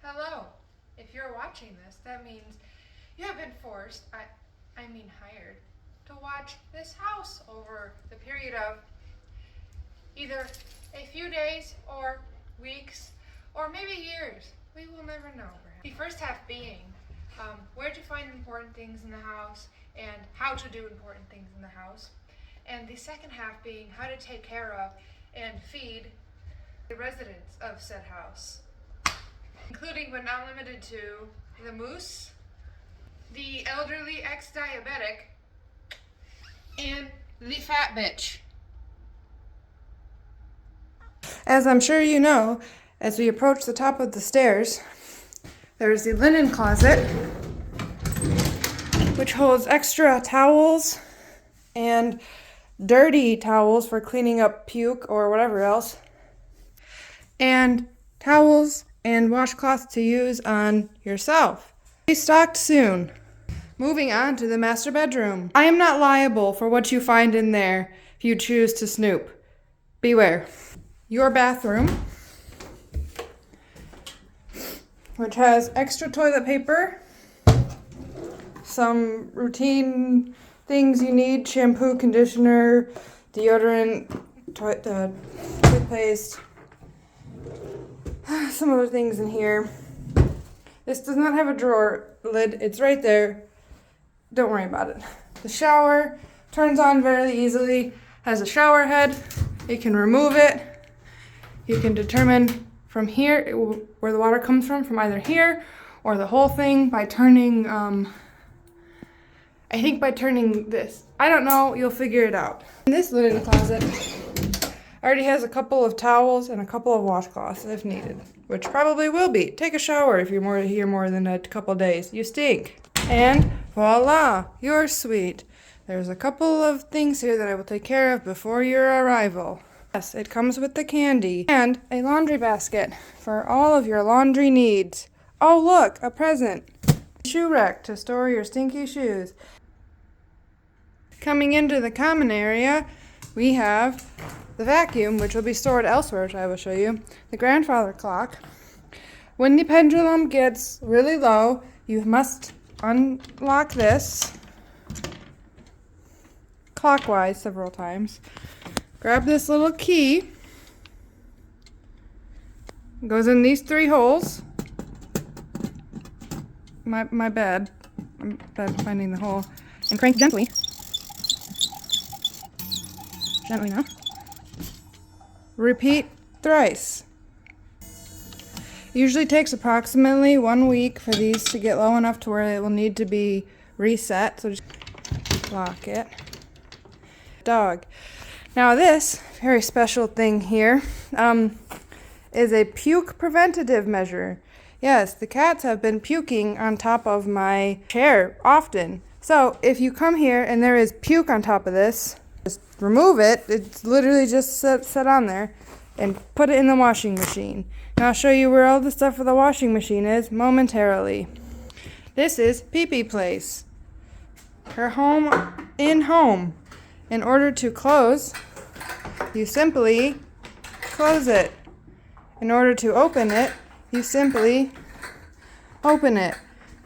Hello. If you're watching this, that means you have been forced, I mean hired, to watch this house over the period of either a few days or weeks or maybe years. We will never know. The first half being where to find important things in the house and how to do important things in the house. And the second half being how to take care of and feed the residents of said house, including but not limited to the moose, the elderly ex-diabetic, and the fat bitch. As I'm sure you know, as we approach the top of the stairs, there's the linen closet, which holds extra towels and dirty towels for cleaning up puke or whatever else, and towels and washcloths to use on yourself. Be stocked soon. Moving on to the master bedroom. I am not liable for what you find in there if you choose to snoop. Beware. Your bathroom, which has extra toilet paper, some routine things you need, shampoo, conditioner, deodorant, toothpaste, some other things in here. This does not have a drawer lid. It's right there. Don't worry about it. The shower turns on very easily, has a shower head. You can remove it. You can determine from here where the water comes from either here or the whole thing by turning, I think by turning this. I don't know, you'll figure it out. In this linen closet already has a couple of towels and a couple of washcloths if needed, which probably will be. Take a shower if you're here more than a couple days. You stink. And voila, you're sweet. There's a couple of things here that I will take care of before your arrival. Yes, it comes with the candy and a laundry basket for all of your laundry needs. Oh look, a present. Shoe rack to store your stinky shoes. Coming into the common area, we have the vacuum, which will be stored elsewhere, which I will show you. The grandfather clock. When the pendulum gets really low, you must unlock this clockwise several times. Grab this little key. It goes in these 3 holes. My bad. I'm bad finding the hole. And crank gently. Gently now. Repeat thrice. Usually takes approximately 1 week for these to get low enough to where it will need to be reset. So just lock it. Dog. Now this very special thing here is a puke preventative measure. Yes, the cats have been puking on top of my chair often. So if you come here and there is puke on top of this, just remove it. It's literally just set on there and put it in the washing machine. And I'll show you where all the stuff for the washing machine is momentarily. This is Pee Pee Place. Her home in home. In order to close, you simply close it. In order to open it, you simply open it.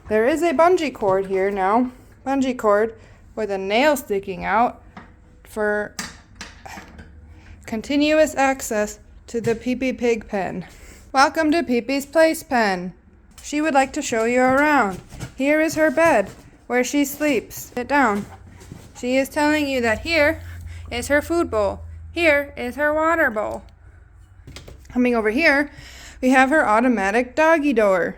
There is a bungee cord here now. Bungee cord with a nail sticking out for continuous access to the Pee Pee Pig pen. Welcome to Pee Pee's Place pen. She would like to show you around. Here is her bed where she sleeps. Sit down. She is telling you that here is her food bowl. Here is her water bowl. Coming over here, we have her automatic doggy door.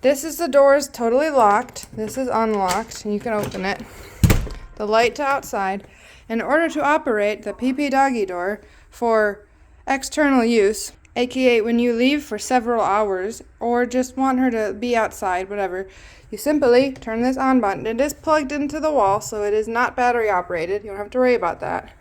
This is the door is totally locked. This is unlocked, and you can open it. The light to outside. In order to operate the Pee Pee doggy door for external use, aka when you leave for several hours or just want her to be outside, whatever, you simply turn this on button. It is plugged into the wall, so it is not battery operated. You don't have to worry about that.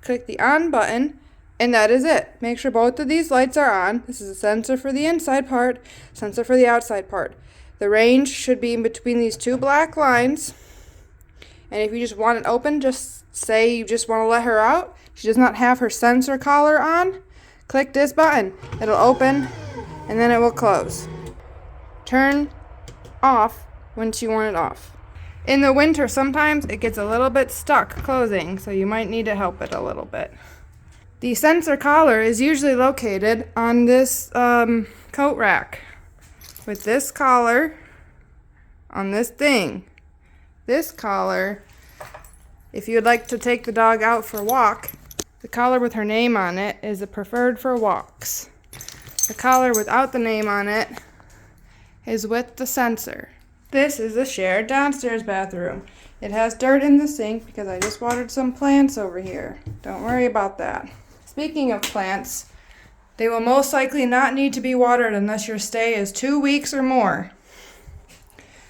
Click the on button, and that is it. Make sure both of these lights are on. This is a sensor for the inside part, sensor for the outside part. The range should be in between these 2 black lines. And if you just want it open, just say you just want to let her out. She does not have her sensor collar on. Click this button. It'll open and then it will close. turn off once you want it off. In the winter, sometimes it gets a little bit stuck closing, so you might need to help it a little bit. The sensor collar is usually located on this coat rack with this collar on this thing. This collar, if you'd like to take the dog out for a walk, the collar with her name on it is the preferred for walks. The collar without the name on it is with the sensor. This is the shared downstairs bathroom. It has dirt in the sink because I just watered some plants over here. Don't worry about that. Speaking of plants, they will most likely not need to be watered unless your stay is 2 weeks or more.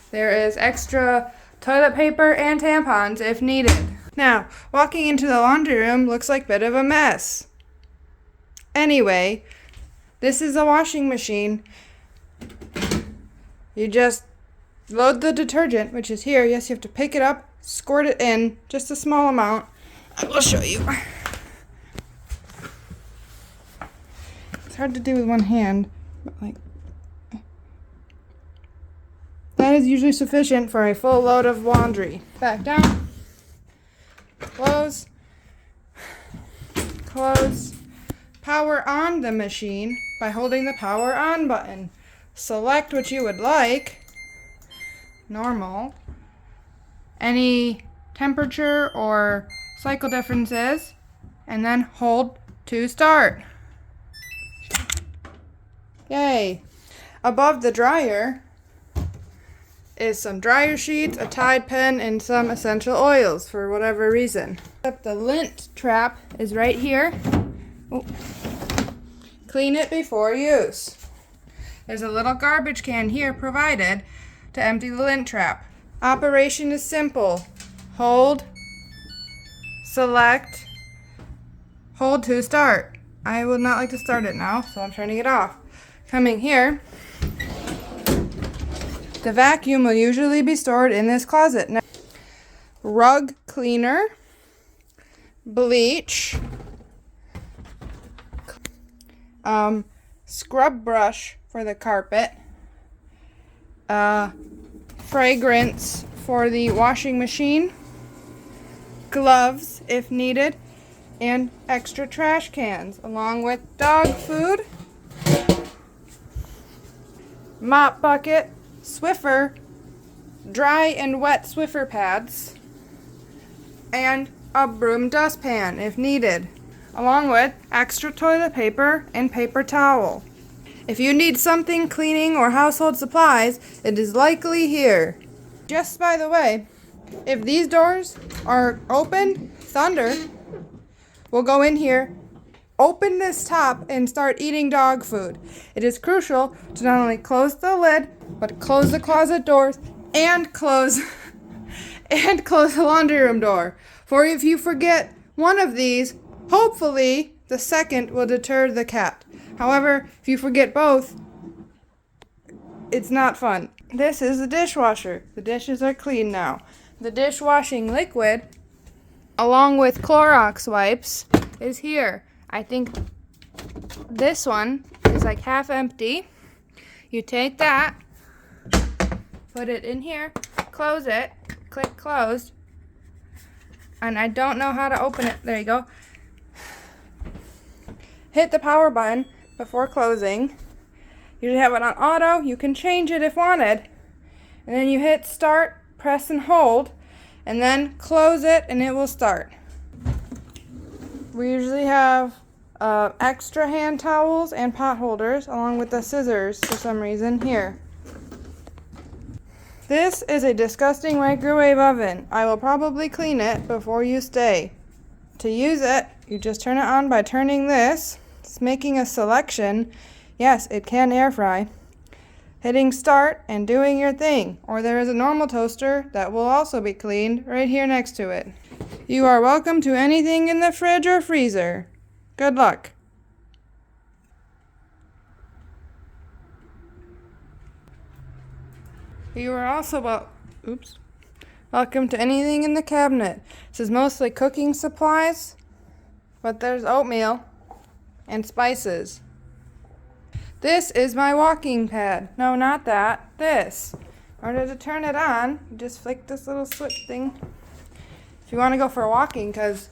There is extra toilet paper and tampons if needed. Now, walking into the laundry room looks like a bit of a mess. Anyway, this is a washing machine. You just load the detergent, which is here. Yes, you have to pick it up, squirt it in, just a small amount. I will show you. It's hard to do with one hand, but that is usually sufficient for a full load of laundry. Back down. Close. Close. Power on the machine by holding the power on button. Select what you would like. Normal. Any temperature or cycle differences. And then hold to start. Yay. Above the dryer is some dryer sheets, a Tide pen, and some essential oils for whatever reason. Except the lint trap is right here. Ooh. Clean it before use. There's a little garbage can here provided to empty the lint trap. Operation is simple. Hold, select, hold to start. I would not like to start it now, so I'm turning it off. Coming here, the vacuum will usually be stored in this closet. Now, rug cleaner, bleach, scrub brush for the carpet, fragrance for the washing machine, gloves if needed, and extra trash cans, along with dog food, mop bucket, Swiffer, dry and wet Swiffer pads, and a broom dustpan if needed, along with extra toilet paper and paper towel. If you need something cleaning or household supplies, it is likely here. Just by the way, if these doors are open, Thunder will go in here, open this top, and start eating dog food. It is crucial to not only close the lid, but close the closet doors and close the laundry room door. For if you forget one of these, hopefully the second will deter the cat. However, if you forget both, it's not fun. This is the dishwasher. The dishes are clean now. The dishwashing liquid, along with Clorox wipes, is here. I think this one is like half empty. You take that, put it in here, close it, click close, and I don't know how to open it. There you go. Hit the power button before closing. You have it on auto. You can change it if wanted. And then you hit start, press and hold, and then close it and it will start. We usually have extra hand towels and pot holders along with the scissors for some reason here. This is a disgusting microwave oven. I will probably clean it before you stay. To use it, you just turn it on by turning this. It's making a selection. Yes, it can air fry. Hitting start and doing your thing. Or there is a normal toaster that will also be cleaned right here next to it. You are welcome to anything in the fridge or freezer. Good luck. You are also welcome to anything in the cabinet. This is mostly cooking supplies, but there's oatmeal and spices. This is my walking pad. No, not that. This. In order to turn it on, you just flick this little switch thing. If you want to go for walking, because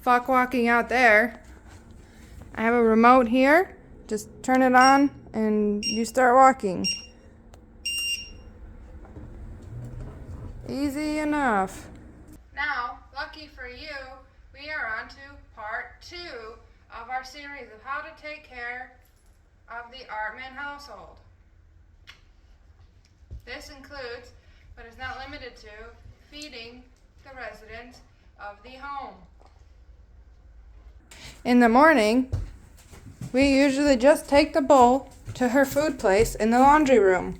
fuck walking out there. I have a remote here. Just turn it on and you start walking. Easy enough. Now, lucky for you, we are on to part 2 of our series of how to take care of the Artman household. This includes, but is not limited to, feeding the residents of the home. In the morning, we usually just take the bowl to her food place in the laundry room.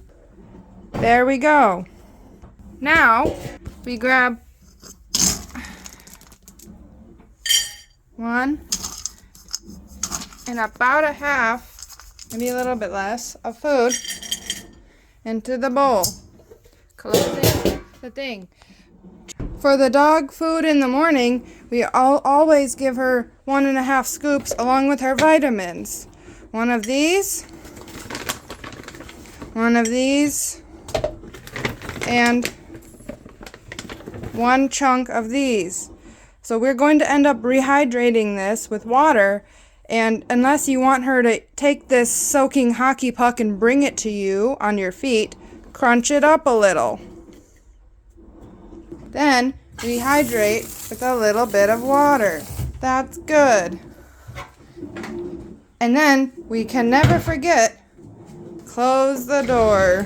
There we go. Now, we grab 1 and about a half, maybe a little bit less, of food into the bowl, closing the thing. For the dog food in the morning, we always give her 1.5 scoops along with her vitamins. One of these, and 1 chunk of these. So we're going to end up rehydrating this with water, and unless you want her to take this soaking hockey puck and bring it to you on your feet, crunch it up a little. Then we hydrate with a little bit of water. That's good. And then we can never forget, close the door.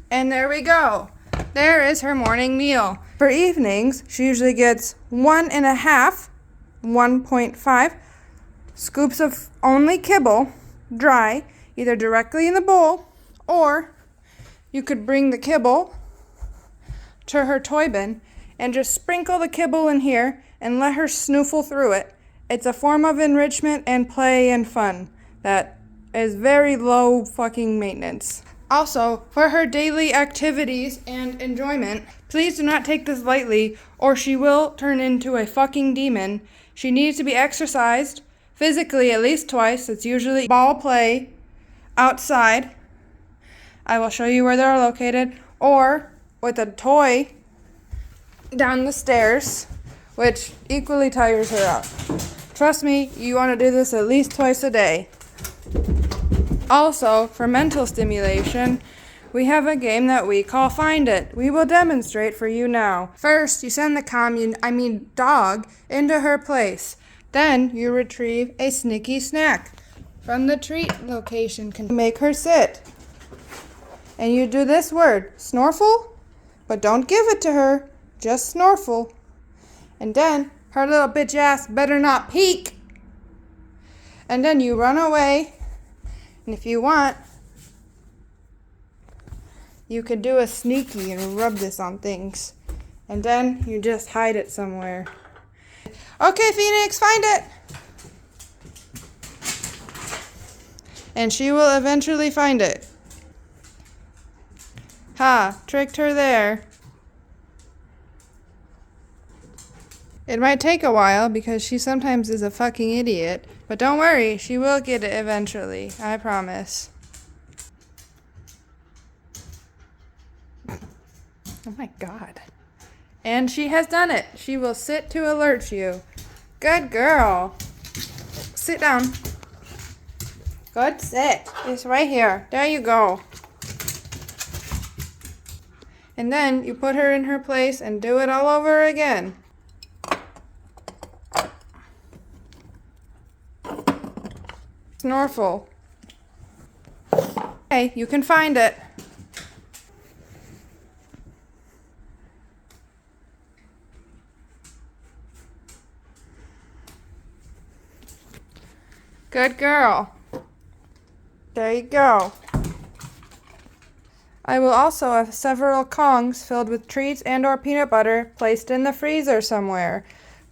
And there we go. There is her morning meal. For evenings, she usually gets 1.5 scoops of only kibble, dry, either directly in the bowl, or you could bring the kibble to her toy bin and just sprinkle the kibble in here and let her snoofle through it. It's a form of enrichment and play and fun that is very low fucking maintenance. Also, for her daily activities and enjoyment, please do not take this lightly or she will turn into a fucking demon. She needs to be exercised physically at least twice. It's usually ball play outside. I will show you where they're located, or with a toy down the stairs, which equally tires her out. Trust me, you want to do this at least twice a day. Also, for mental stimulation, we have a game that we call Find It. We will demonstrate for you now. First, you send the dog into her place. Then, you retrieve a sneaky snack from the treat location. Can make her sit. And you do this word, snorfle, but don't give it to her, just snorfle. And then, her little bitch ass better not peek. And then you run away. And if you want, you could do a sneaky and rub this on things. And then you just hide it somewhere. Okay, Phoenix, find it! And she will eventually find it. Ha, tricked her there. It might take a while because she sometimes is a fucking idiot, but don't worry, she will get it eventually, I promise. Oh my god. And she has done it. She will sit to alert you. Good girl. Sit down. Good sit. It's right here. There you go. And then you put her in her place and do it all over again. Snorfle. Okay, you can find it. Good girl. There you go. I will also have several Kongs filled with treats and or peanut butter placed in the freezer somewhere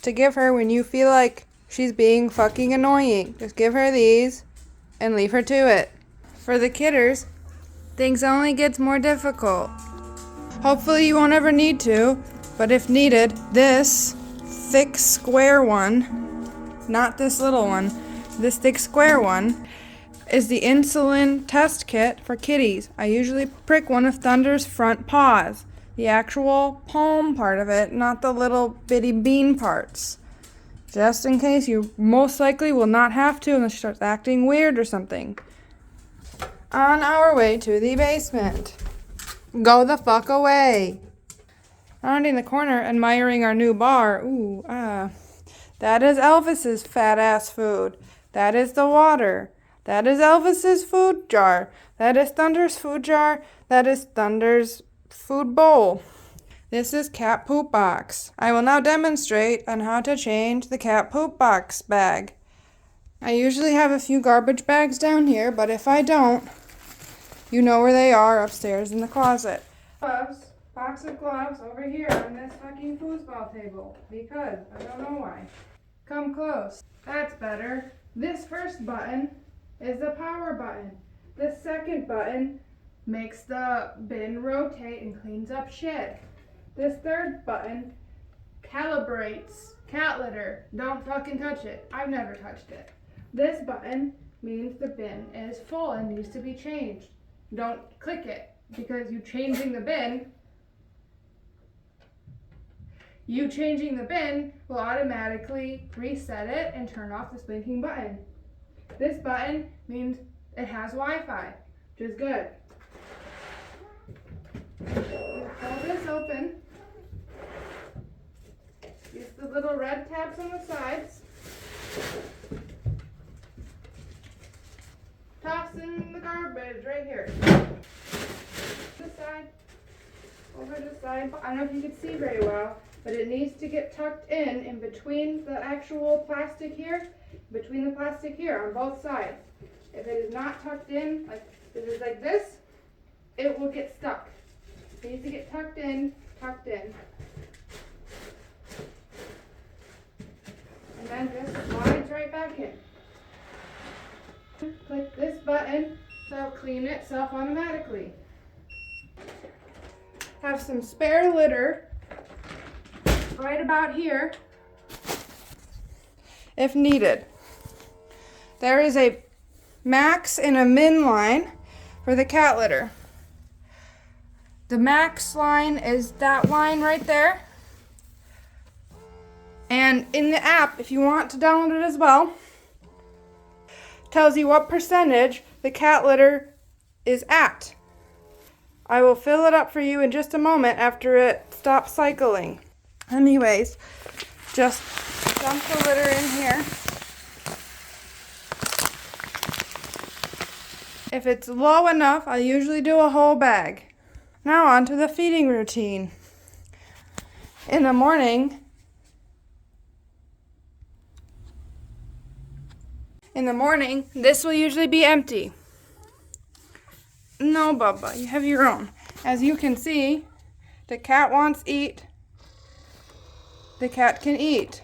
to give her when you feel like she's being fucking annoying. Just give her these and leave her to it. For the kidders, things only gets more difficult. Hopefully you won't ever need to, but if needed, this thick square one not this little one. This thick square one is the insulin test kit for kitties. I usually prick one of Thunder's front paws, the actual palm part of it, not the little bitty bean parts. Just in case, you most likely will not have to unless she starts acting weird or something. On our way to the basement. Go the fuck away. Rounding the corner, admiring our new bar. Ooh, that is Elvis's fat ass food. That is the water. That is Elvis's food jar. That is Thunder's food jar. That is Thunder's food bowl. This is cat poop box. I will now demonstrate on how to change the cat poop box bag. I usually have a few garbage bags down here, but if I don't, you know where they are, upstairs in the closet. Gloves, box of gloves over here on this fucking foosball table, because I don't know why. Come close. That's better. This first button is the power button. The second button makes the bin rotate and cleans up shit. This third button calibrates cat litter. Don't fucking touch it. I've never touched it. This button means the bin is full and needs to be changed. Don't click it, because you changing the bin will automatically reset it and turn off this blinking button. This button means it has Wi-Fi, which is good. Hold this open. Use the little red tabs on the sides. Toss in the garbage right here. This side, over this side. I don't know if you can see very well, but it needs to get tucked in between the actual plastic here, on both sides. If it is not tucked in, like if it's like this, it will get stuck. It needs to get tucked in. And then just slides right back in. Click this button, so it'll clean itself automatically. Have some spare litter right about here if needed. There is a max and a min line for the cat litter. The max line is that line right there. And in the app, if you want to download it as well, tells you what percentage the cat litter is at. I will fill it up for you in just a moment after it stops cycling. Anyways, just dump the litter in here. If it's low enough, I usually do a whole bag. Now on to the feeding routine. In the morning, this will usually be empty. No, Bubba, you have your own. As you can see, the cat wants to eat. The cat can eat.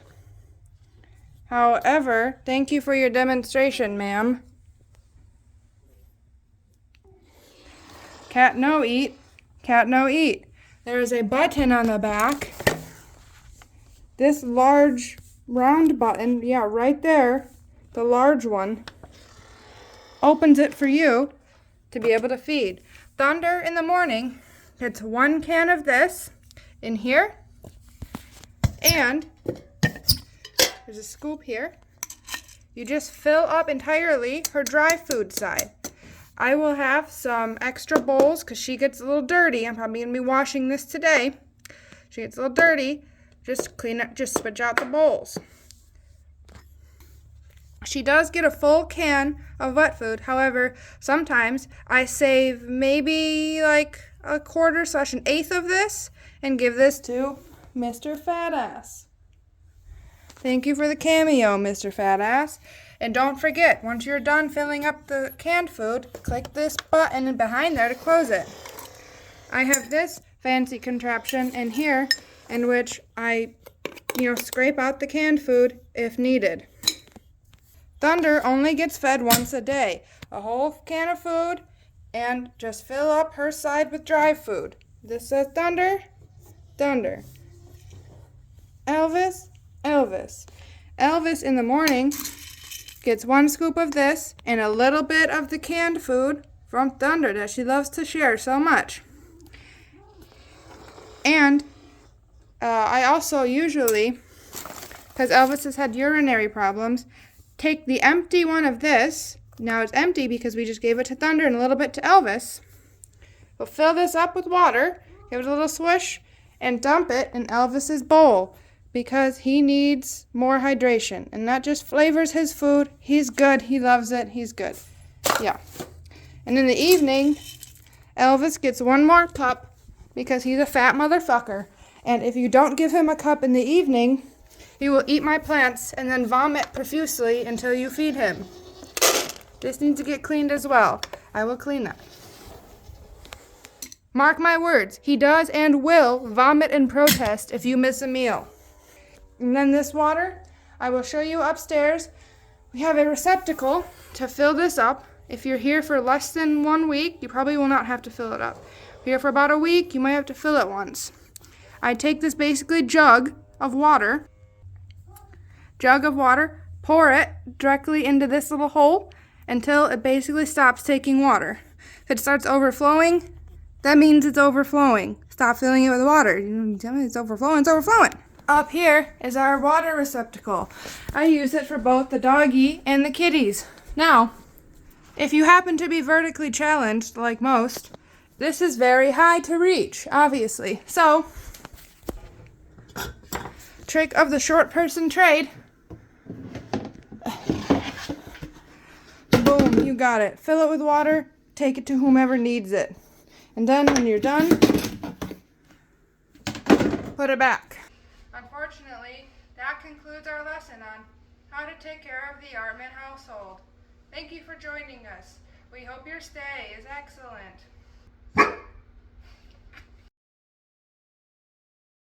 However, thank you for your demonstration, ma'am. Cat no eat. Cat no eat. There is a button on the back. This large round button, yeah, right there, the large one, opens it for you to be able to feed. Thunder in the morning gets 1 can of this in here, and there's a scoop here. You just fill up entirely her dry food side. I will have some extra bowls because she gets a little dirty. I'm probably going to be washing this today. She gets a little dirty. Just clean up, just switch out the bowls. She does get a full can of wet food. However, sometimes I save maybe like a quarter/1/8 of this and give this to Mr. Fatass. Thank you for the cameo, Mr. Fatass. And don't forget, once you're done filling up the canned food, click this button behind there to close it. I have this fancy contraption in here in which I, scrape out the canned food if needed. Thunder only gets fed once a day. A whole can of food and just fill up her side with dry food. This says Thunder, Thunder. Elvis, Elvis. Elvis in the morning gets 1 scoop of this and a little bit of the canned food from Thunder that she loves to share so much. And I also usually, because Elvis has had urinary problems, take the empty one of this. Now it's empty because we just gave it to Thunder and a little bit to Elvis. We'll fill this up with water, give it a little swish, and dump it in Elvis's bowl because he needs more hydration. And that just flavors his food. He's good. He loves it. He's good. Yeah. And in the evening, Elvis gets 1 more cup because he's a fat motherfucker. And if you don't give him a cup in the evening, he will eat my plants and then vomit profusely until you feed him. This needs to get cleaned as well. I will clean that. Mark my words, he does and will vomit in protest if you miss a meal. And then this water, I will show you upstairs. We have a receptacle to fill this up. If you're here for less than 1 week, you probably will not have to fill it up. If you're here for about a week, you might have to fill it once. I take this basically jug of water, pour it directly into this little hole until it basically stops taking water. If it starts overflowing, that means it's overflowing. Stop filling it with water. You tell me it's overflowing, it's overflowing. Up here is our water receptacle. I use it for both the doggy and the kitties. Now, if you happen to be vertically challenged, like most, this is very high to reach, obviously. So, trick of the short person trade. Boom, you got it. Fill it with water, take it to whomever needs it. And then when you're done, put it back. Unfortunately, that concludes our lesson on how to take care of the Artman household. Thank you for joining us. We hope your stay is excellent.